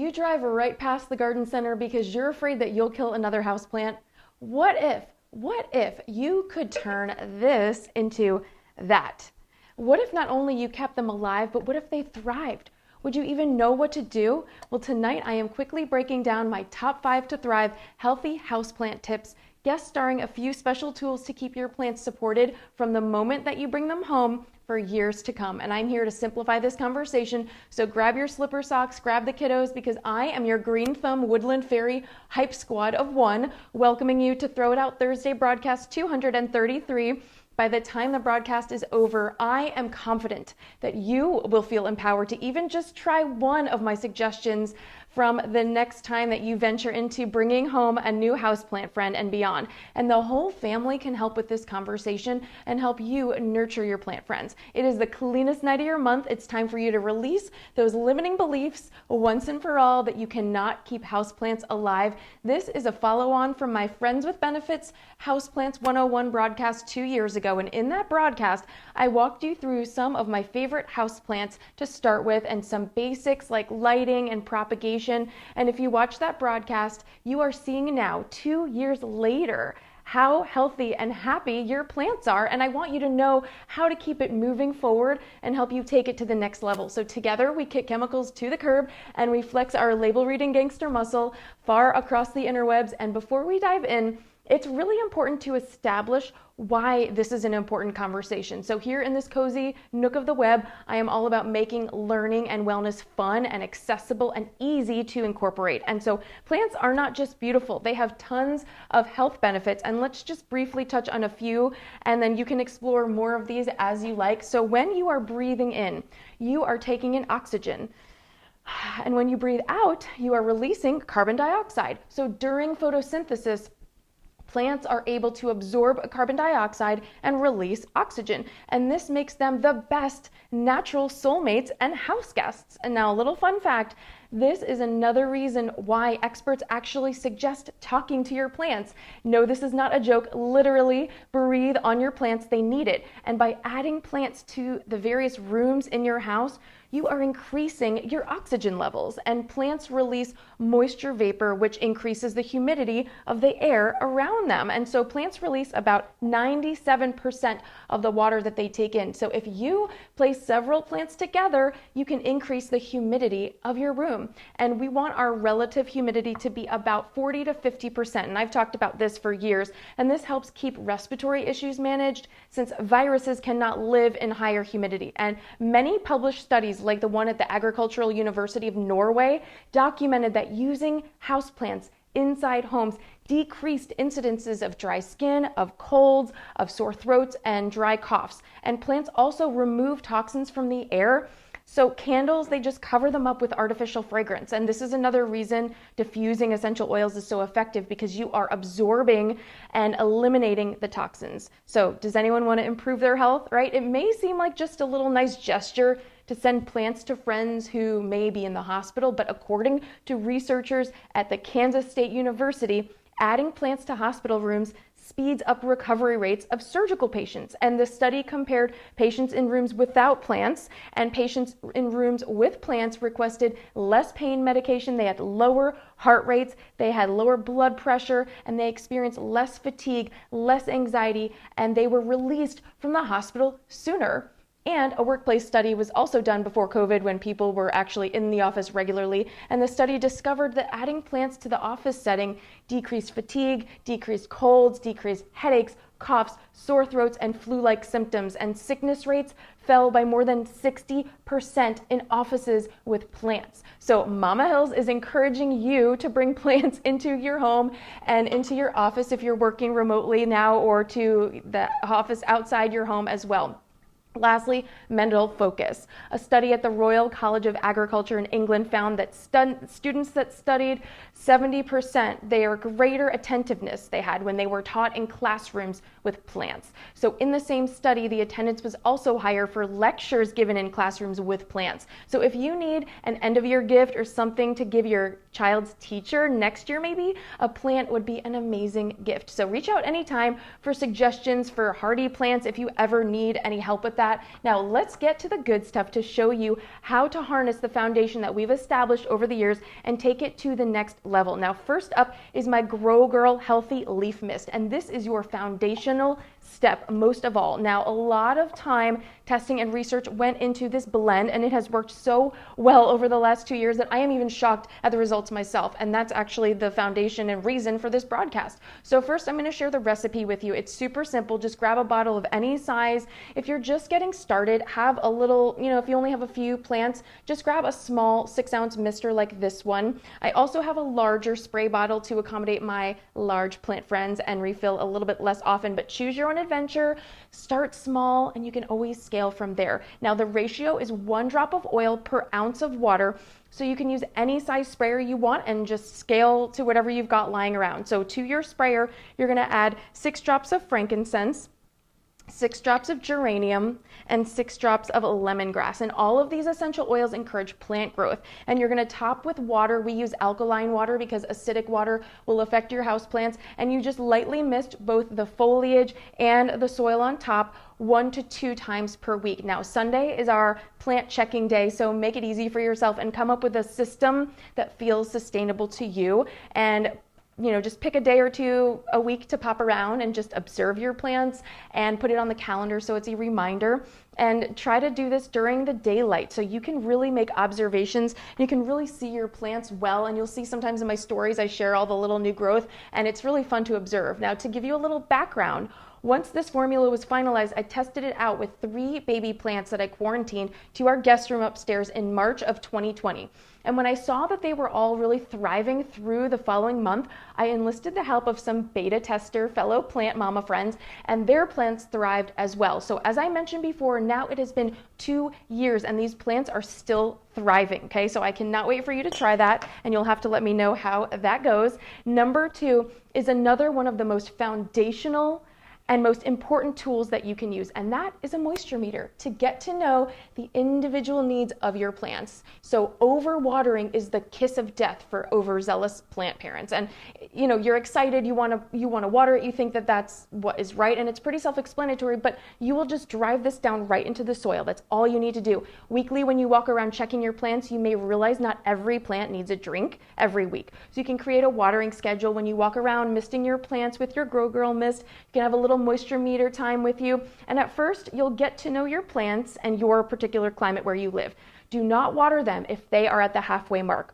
you drive right past the garden center because you're afraid that you'll kill another houseplant? What if you could turn this into that? What if not only you kept them alive, but what if they thrived? Would you even know what to do? Well, tonight I am quickly breaking down my top 5 to thrive healthy houseplant tips, guest starring a few special tools to keep your plants supported from the moment that you bring them home for years to come. And I'm here to simplify this conversation. So grab your slipper socks, grab the kiddos, because I am your green thumb woodland fairy hype squad of one, welcoming you to Throw It Out Thursday broadcast 233. By the time the broadcast is over, I am confident that you will feel empowered to even just try one of my suggestions from the next time that you venture into bringing home a new houseplant friend and beyond. And the whole family can help with this conversation and help you nurture your plant friends. It is the cleanest night of your month. It's time for you to release those limiting beliefs once and for all that you cannot keep houseplants alive. This is a follow-on from my Friends with Benefits Houseplants 101 broadcast 2 years ago. And in that broadcast, I walked you through some of my favorite houseplants to start with and some basics like lighting and propagation. And if you watch that broadcast, you are seeing now, 2 years later, how healthy and happy your plants are. And I want you to know how to keep it moving forward and help you take it to the next level. So together we kick chemicals to the curb and we flex our label reading gangster muscle far across the interwebs. And before we dive in, it's really important to establish why this is an important conversation. So here in this cozy nook of the web, I am all about making learning and wellness fun and accessible and easy to incorporate. And so plants are not just beautiful, they have tons of health benefits. And let's just briefly touch on a few, and then you can explore more of these as you like. So when you are breathing in, you are taking in oxygen. And when you breathe out, you are releasing carbon dioxide. So during photosynthesis, plants are able to absorb carbon dioxide and release oxygen. And this makes them the best natural soulmates and house guests. And now a little fun fact, this is another reason why experts actually suggest talking to your plants. No, this is not a joke. Literally, breathe on your plants. They need it. And by adding plants to the various rooms in your house, you are increasing your oxygen levels, and plants release moisture vapor, which increases the humidity of the air around them. And so plants release about 97% of the water that they take in. So if you place several plants together, you can increase the humidity of your room. And we want our relative humidity to be about 40 to 50%. And I've talked about this for years. And this helps keep respiratory issues managed, since viruses cannot live in higher humidity. And many published studies, like the one at the Agricultural University of Norway, documented that using houseplants inside homes decreased incidences of dry skin, of colds, of sore throats, and dry coughs. And plants also remove toxins from the air. So candles, they just cover them up with artificial fragrance. And this is another reason diffusing essential oils is so effective, because you are absorbing and eliminating the toxins. So does anyone want to improve their health, right? It may seem like just a little nice gesture to send plants to friends who may be in the hospital, but according to researchers at the Kansas State University, adding plants to hospital rooms speeds up recovery rates of surgical patients. And the study compared patients in rooms without plants and patients in rooms with plants requested less pain medication. They had lower heart rates, they had lower blood pressure, and they experienced less fatigue, less anxiety, and they were released from the hospital sooner. And a workplace study was also done before COVID, when people were actually in the office regularly. And the study discovered that adding plants to the office setting decreased fatigue, decreased colds, decreased headaches, coughs, sore throats, and flu-like symptoms. And sickness rates fell by more than 60% in offices with plants. So Mama Hills is encouraging you to bring plants into your home and into your office if you're working remotely now, or to the office outside your home as well. Lastly, mental focus. A study at the Royal College of Agriculture in England found that students that studied 70%, their greater attentiveness they had when they were taught in classrooms with plants. So in the same study, the attendance was also higher for lectures given in classrooms with plants. So if you need an end of year gift or something to give your child's teacher next year, maybe a plant would be an amazing gift. So reach out anytime for suggestions for hardy plants if you ever need any help with that. that. Now let's get to the good stuff to show you how to harness the foundation that we've established over the years and take it to the next level. Now, first up is my Grow Girl Healthy Leaf Mist, and this is your foundational step most of all. Now, a lot of time, testing, and research went into this blend, and it has worked so well over the last 2 years that I am even shocked at the results myself, and that's actually the foundation and reason for this broadcast. So first, I'm going to share the recipe with you. It's super simple. Just grab a bottle of any size. If you're just getting started, have a little, if you only have a few plants, just grab a small 6-ounce mister like this one. I also have a larger spray bottle to accommodate my large plant friends and refill a little bit less often, but choose your own adventure. Start small and you can always scale from there. Now the ratio is 1 drop of oil per ounce of water, so you can use any size sprayer you want and just scale to whatever you've got lying around. So to your sprayer, you're going to add 6 drops of frankincense, 6 drops of geranium, and 6 drops of lemongrass. And all of these essential oils encourage plant growth. And you're going to top with water. We use alkaline water because acidic water will affect your houseplants. And you just lightly mist both the foliage and the soil on top 1 to 2 times per week. Now, Sunday is our plant checking day, so make it easy for yourself and come up with a system that feels sustainable to you. And just pick a day or two a week to pop around and just observe your plants and put it on the calendar so it's a reminder. And try to do this during the daylight so you can really make observations. You can really see your plants well, and you'll see sometimes in my stories I share all the little new growth, and it's really fun to observe. Now, to give you a little background, once this formula was finalized, I tested it out with 3 baby plants that I quarantined to our guest room upstairs in March of 2020. And when I saw that they were all really thriving through the following month, I enlisted the help of some beta tester fellow plant mama friends, and their plants thrived as well. So as I mentioned before, now it has been 2 years and these plants are still thriving. Okay, so I cannot wait for you to try that, and you'll have to let me know how that goes. Number 2 is another one of the most foundational and most important tools that you can use, and that is a moisture meter to get to know the individual needs of your plants. So overwatering is the kiss of death for overzealous plant parents. And you're excited, you want to water it, you think that that's what is right, and it's pretty self-explanatory, but you will just drive this down right into the soil. That's all you need to do. Weekly, when you walk around checking your plants, you may realize not every plant needs a drink every week. So you can create a watering schedule when you walk around misting your plants with your Grow Girl mist. You can have a little moisture meter time with you, and at first you'll get to know your plants and your particular climate where you live. Do not water them if they are at the halfway mark.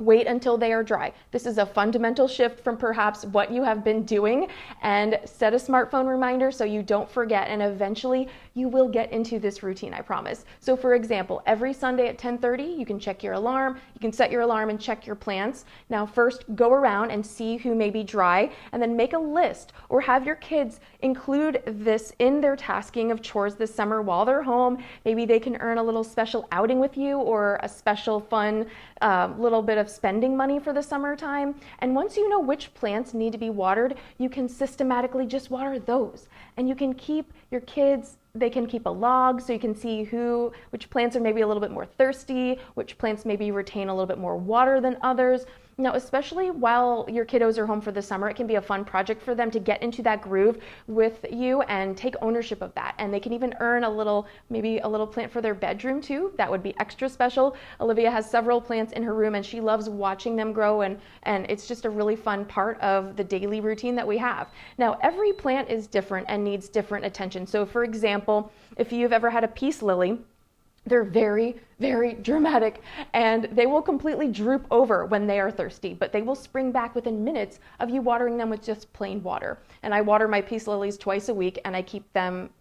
Wait until they are dry. This is a fundamental shift from perhaps what you have been doing, and set a smartphone reminder so you don't forget, and eventually you will get into this routine, I promise. So for example, every Sunday at 10:30, you can check your alarm. You can set your alarm and check your plants. Now first go around and see who may be dry, and then make a list or have your kids include this in their tasking of chores this summer while they're home. Maybe they can earn a little special outing with you or a special fun little bit of spending money for the summertime. And once you know which plants need to be watered, you can systematically just water those. And you can keep your kids, they can keep a log so you can see which plants are maybe a little bit more thirsty, which plants maybe retain a little bit more water than others. Now, especially while your kiddos are home for the summer, it can be a fun project for them to get into that groove with you and take ownership of that. And they can even earn maybe a little plant for their bedroom too. That would be extra special. Olivia has several plants in her room and she loves watching them grow, and it's just a really fun part of the daily routine that we have. Now, every plant is different and needs different attention. So for example, if you've ever had a peace lily, they're very, very dramatic, and they will completely droop over when they are thirsty, but they will spring back within minutes of you watering them with just plain water. And I water my peace lilies twice a week, and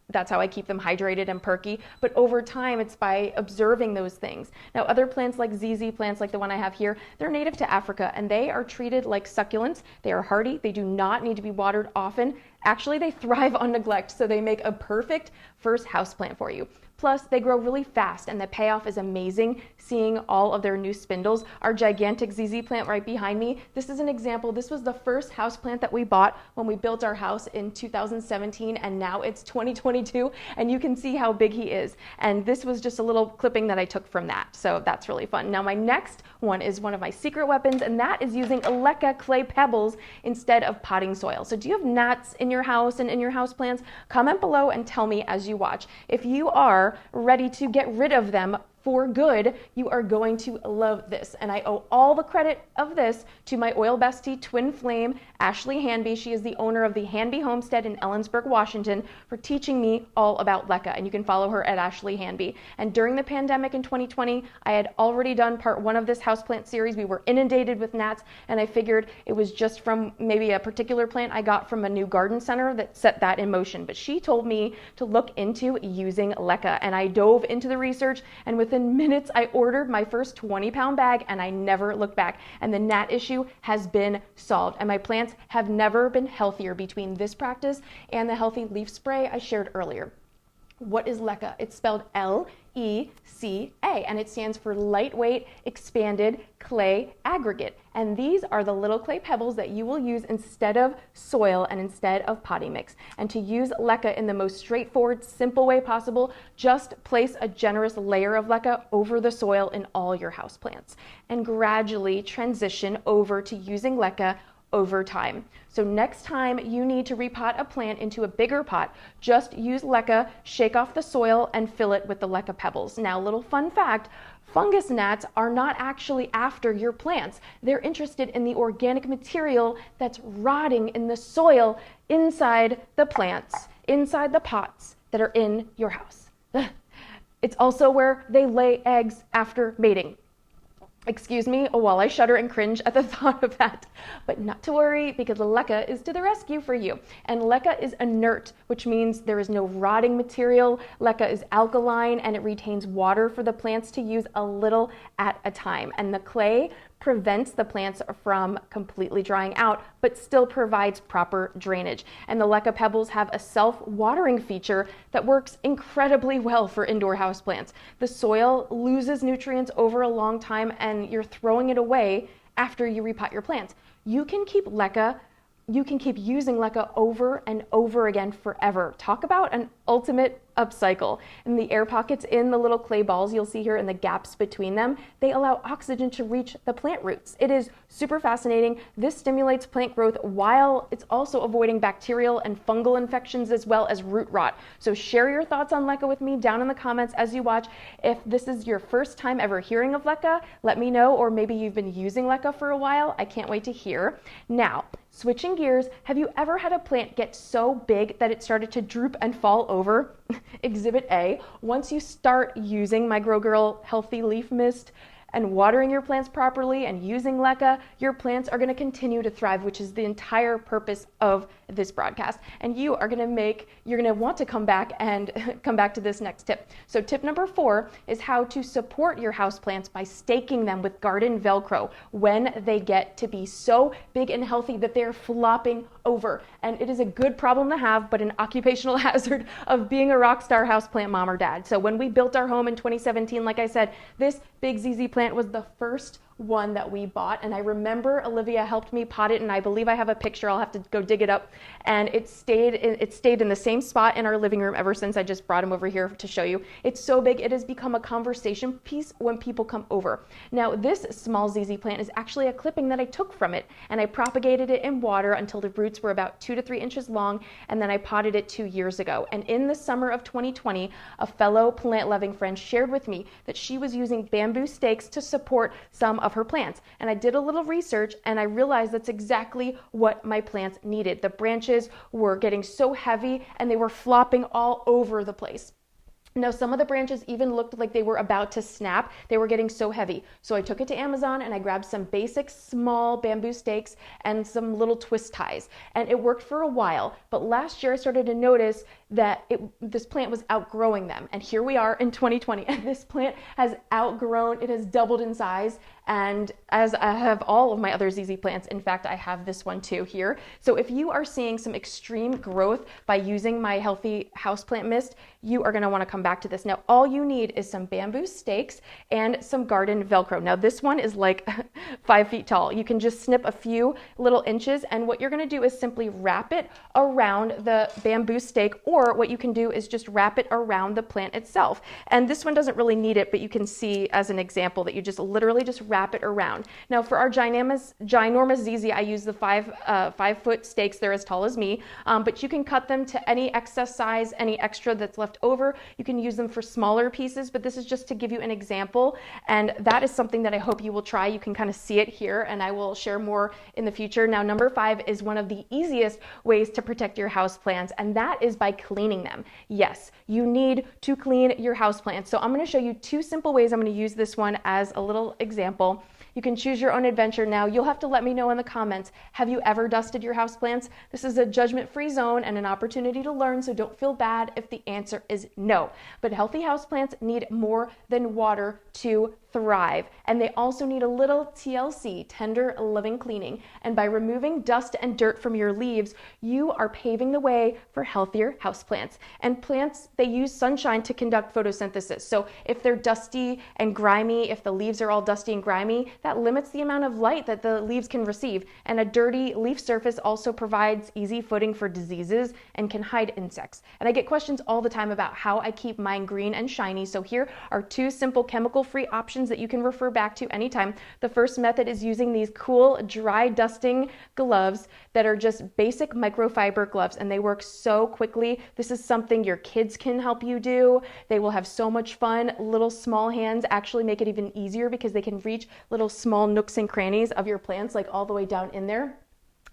that's how I keep them hydrated and perky. But over time, it's by observing those things. Now, other plants like ZZ plants, like the one I have here, they're native to Africa, and they are treated like succulents. They are hardy. They do not need to be watered often. Actually, they thrive on neglect, so they make a perfect first houseplant for you. Plus, they grow really fast and the payoff is amazing seeing all of their new spindles. Our gigantic ZZ plant right behind me, this is an example. This was the first houseplant that we bought when we built our house in 2017, and now it's 2022, and you can see how big he is. And this was just a little clipping that I took from that, so that's really fun. Now my next one is one of my secret weapons, and that is using leca clay pebbles instead of potting soil. So do you have gnats in your house and in your house plants? Comment below and tell me as you watch. If you are ready to get rid of them for good, you are going to love this. And I owe all the credit of this to my oil bestie, twin flame, Ashley Hanby. She is the owner of the Hanby Homestead in Ellensburg, Washington, for teaching me all about leca. And you can follow her at Ashley Hanby. And during the pandemic in 2020, I had already done part 1 of this houseplant series. We were inundated with gnats, and I figured it was just from maybe a particular plant I got from a new garden center that set that in motion. But she told me to look into using leca, and I dove into the research, and within minutes I ordered my first 20-pound bag, and I never looked back. And the gnat issue has been solved, and my plants have never been healthier between this practice and the healthy leaf spray I shared earlier. What is leca? It's spelled L-E-C-A, and it stands for lightweight expanded clay aggregate. And these are the little clay pebbles that you will use instead of soil and instead of potting mix. And to use leca in the most straightforward, simple way possible, just place a generous layer of leca over the soil in all your houseplants and gradually transition over to using leca over time. So next time you need to repot a plant into a bigger pot, just use leca, shake off the soil, and fill it with the leca pebbles. Now, little fun fact, fungus gnats are not actually after your plants. They're interested in the organic material that's rotting in the soil inside the plants, inside the pots that are in your house. It's also where they lay eggs after mating. Excuse me while I shudder and cringe at the thought of that. But not to worry, because leca is to the rescue for you. And leca is inert, which means there is no rotting material. Leca is alkaline and it retains water for the plants to use a little at a time. And the clay prevents the plants from completely drying out, but still provides proper drainage. And the leca pebbles have a self-watering feature that works incredibly well for indoor houseplants. The soil loses nutrients over a long time and you're throwing it away after you repot your plants. You can keep using leca over and over again forever. Talk about an ultimate upcycle. And the air pockets in the little clay balls you'll see here and the gaps between them, they allow oxygen to reach the plant roots. It is super fascinating. This stimulates plant growth while it's also avoiding bacterial and fungal infections as well as root rot. So share your thoughts on leca with me down in the comments as you watch. If this is your first time ever hearing of leca, let me know, or maybe you've been using leca for a while. I can't wait to hear. Now, switching gears, have you ever had a plant get so big that it started to droop and fall over? Exhibit A. Once you start using my Grow Girl Healthy Leaf Mist and watering your plants properly and using leca, your plants are going to continue to thrive, which is the entire purpose of this broadcast. And you're going to want to come back to this next tip. So tip number 4 is how to support your houseplants by staking them with garden Velcro when they get to be so big and healthy that they're flopping over. And it is a good problem to have, but an occupational hazard of being a rock star houseplant mom or dad. So when we built our home in 2017, like I said, this big ZZ plant was the first one that we bought, and I remember Olivia helped me pot it, and I believe I have a picture. I'll have to go dig it up. And it stayed in the same spot in our living room ever since. I just brought him over here to show you. It's so big it has become a conversation piece when people come over. Now this small ZZ plant is actually a clipping that I took from it, and I propagated it in water until the roots were about 2 to 3 inches long, and then I potted it 2 years ago. And in the summer of 2020, a fellow plant-loving friend shared with me that she was using bamboo stakes to support some of her plants. And I did a little research and I realized that's exactly what my plants needed. The branches were getting so heavy and they were flopping all over the place. Now, some of the branches even looked like they were about to snap. They were getting so heavy. So I took it to Amazon and I grabbed some basic small bamboo stakes and some little twist ties. And it worked for a while. But last year I started to notice that this plant was outgrowing them. And here we are in 2020 and this plant has outgrown, it has doubled in size. And as I have all of my other ZZ plants, in fact, I have this one too here. So if you are seeing some extreme growth by using my healthy houseplant mist, you are going to want to come back to this. Now, all you need is some bamboo stakes and some garden Velcro. Now, this one is like 5 feet tall. You can just snip a few little inches, and what you're going to do is simply wrap it around the bamboo stake, or what you can do is just wrap it around the plant itself. And this one doesn't really need it, but you can see as an example that you just literally just wrap it around. Now, for our ginormous ZZ, I use the 5-foot stakes. They're as tall as me, but you can cut them to any excess size, any extra that's left over. You can use them for smaller pieces, but this is just to give you an example, and that is something that I hope you will try. You can kind of see it here, and I will share more in the future. Now, number 5 is one of the easiest ways to protect your houseplants, and that is by cleaning them. Yes, you need to clean your houseplants. So I'm going to show you 2 simple ways. I'm going to use this one as a little example. You can choose your own adventure. Now, you'll have to let me know in the comments, have you ever dusted your houseplants? This is a judgment-free zone and an opportunity to learn, so don't feel bad if the answer is no. But healthy houseplants need more than water to thrive, and they also need a little TLC, tender living cleaning. And by removing dust and dirt from your leaves, you are paving the way for healthier houseplants. And plants, they use sunshine to conduct photosynthesis. So if they're dusty and grimy, if the leaves are all dusty and grimy, that limits the amount of light that the leaves can receive. And a dirty leaf surface also provides easy footing for diseases and can hide insects. And I get questions all the time about how I keep mine green and shiny. So here are 2 simple chemical-free options that you can refer back to anytime. The first method is using these cool dry dusting gloves that are just basic microfiber gloves, and they work so quickly. This is something your kids can help you do. They will have so much fun. Little small hands actually make it even easier because they can reach little small nooks and crannies of your plants, like all the way down in there.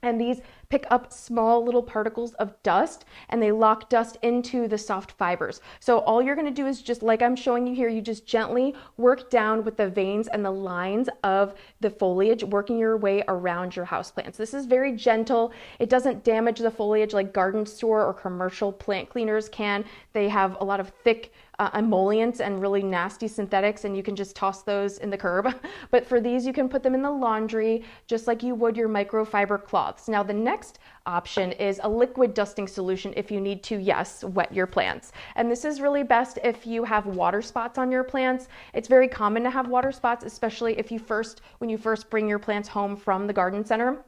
And these pick up small little particles of dust, and they lock dust into the soft fibers. So all you're going to do is, just like I'm showing you here, you just gently work down with the veins and the lines of the foliage, working your way around your houseplants. This is very gentle. It doesn't damage the foliage like garden store or commercial plant cleaners can. They have a lot of thick emollients and really nasty synthetics, and you can just toss those in the curb. But for these, you can put them in the laundry just like you would your microfiber cloths. Now, the next option is a liquid dusting solution if you need to, yes, wet your plants. And this is really best if you have water spots on your plants. It's very common to have water spots, especially if when you first bring your plants home from the garden center.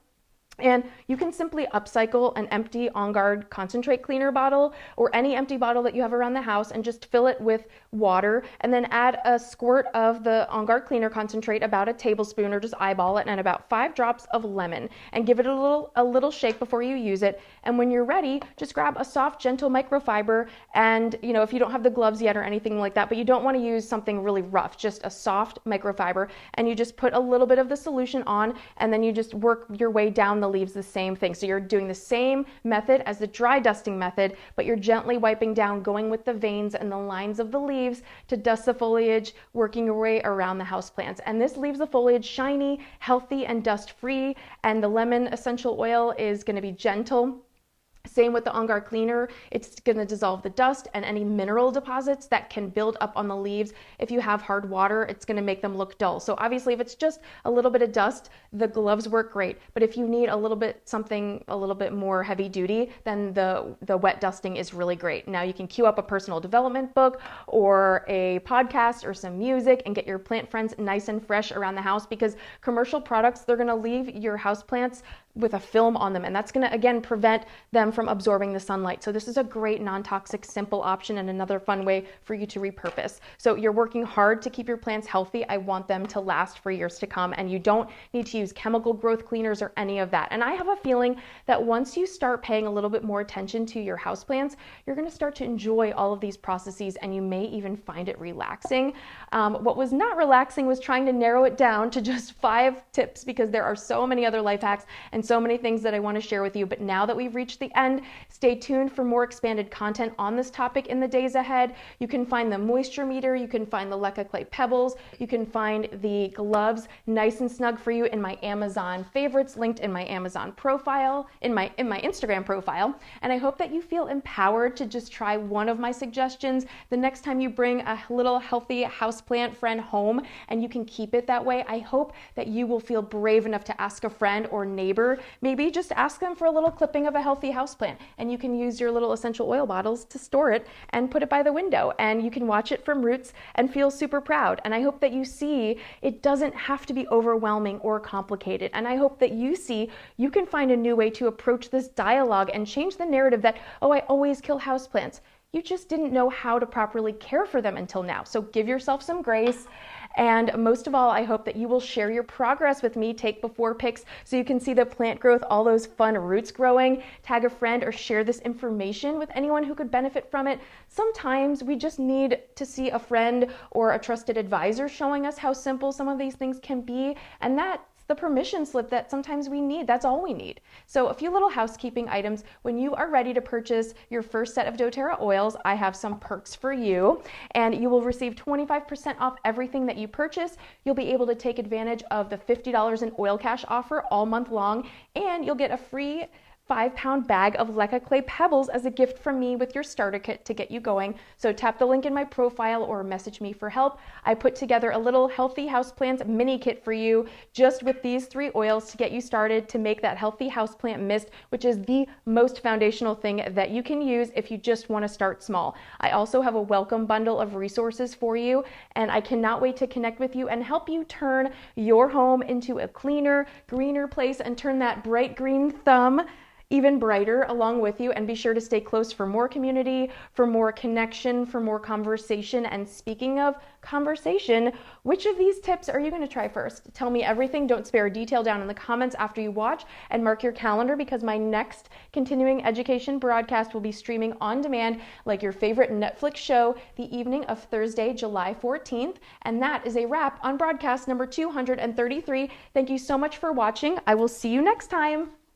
And you can simply upcycle an empty On Guard concentrate cleaner bottle or any empty bottle that you have around the house and just fill it with water, and then add a squirt of the On Guard cleaner concentrate, about a tablespoon, or just eyeball it, and about 5 drops of lemon, and give it a little shake before you use it. And when you're ready, just grab a soft, gentle microfiber, and if you don't have the gloves yet or anything like that, but you don't want to use something really rough, just a soft microfiber, and you just put a little bit of the solution on, and then you just work your way down the leaves the same thing. So you're doing the same method as the dry dusting method, but you're gently wiping down, going with the veins and the lines of the leaves to dust the foliage, working your way around the houseplants. And this leaves the foliage shiny, healthy, and dust free. And the lemon essential oil is going to be gentle. Same with the On Guard cleaner. It's going to dissolve the dust and any mineral deposits that can build up on the leaves. If you have hard water, it's going to make them look dull. So obviously, if it's just a little bit of dust, the gloves work great. But if you need something a little bit more heavy duty, then the wet dusting is really great. Now you can queue up a personal development book or a podcast or some music and get your plant friends nice and fresh around the house, because commercial products, they're going to leave your house plants with a film on them, and that's going to again prevent them from absorbing the sunlight. So this is a great non-toxic, simple option, and another fun way for you to repurpose. So you're working hard to keep your plants healthy. I want them to last for years to come, and you don't need to use chemical growth cleaners or any of that. And I have a feeling that once you start paying a little bit more attention to your houseplants, you're going to start to enjoy all of these processes, and you may even find it relaxing. What was not relaxing was trying to narrow it down to just 5 tips, because there are so many other life hacks and so many things that I want to share with you. But now that we've reached the end. Stay tuned for more expanded content on this topic in the days ahead. You can find the moisture meter, you can find the Leca clay pebbles, you can find the gloves nice and snug for you in my Amazon favorites, linked in my Amazon profile, in my Instagram profile. And I hope that you feel empowered to just try one of my suggestions the next time you bring a little healthy houseplant friend home, and you can keep it that way. I hope that you will feel brave enough to ask a friend or neighbor, maybe just ask them for a little clipping of a healthy houseplant, and you can use your little essential oil bottles to store it and put it by the window, and you can watch it from roots and feel super proud. And I hope that you see it doesn't have to be overwhelming or complicated. And I hope that you see you can find a new way to approach this dialogue and change the narrative that, oh, I always kill houseplants. You just didn't know how to properly care for them until now. So give yourself some grace. And most of all, I hope that you will share your progress with me. Take before pics so you can see the plant growth, all those fun roots growing. Tag a friend or share this information with anyone who could benefit from it. Sometimes we just need to see a friend or a trusted advisor showing us how simple some of these things can be. And that's the permission slip that sometimes we need. That's all we need. So a few little housekeeping items. When you are ready to purchase your first set of doTERRA oils, I have some perks for you, and you will receive 25% off everything that you purchase. You'll be able to take advantage of the $50 in oil cash offer all month long, and you'll get a free 5-pound bag of Leca clay pebbles as a gift from me with your starter kit to get you going. So tap the link in my profile or message me for help. I put together a little healthy houseplants mini kit for you just with these 3 oils to get you started to make that healthy houseplant mist, which is the most foundational thing that you can use if you just want to start small. I also have a welcome bundle of resources for you, and I cannot wait to connect with you and help you turn your home into a cleaner, greener place and turn that bright green thumb even brighter along with you. And be sure to stay close for more community, for more connection, for more conversation. And speaking of conversation, which of these tips are you going to try first? Tell me everything. Don't spare a detail down in the comments after you watch, and mark your calendar because my next continuing education broadcast will be streaming on demand like your favorite Netflix show the evening of Thursday, July 14th. And that is a wrap on broadcast number 233. Thank you so much for watching. I will see you next time.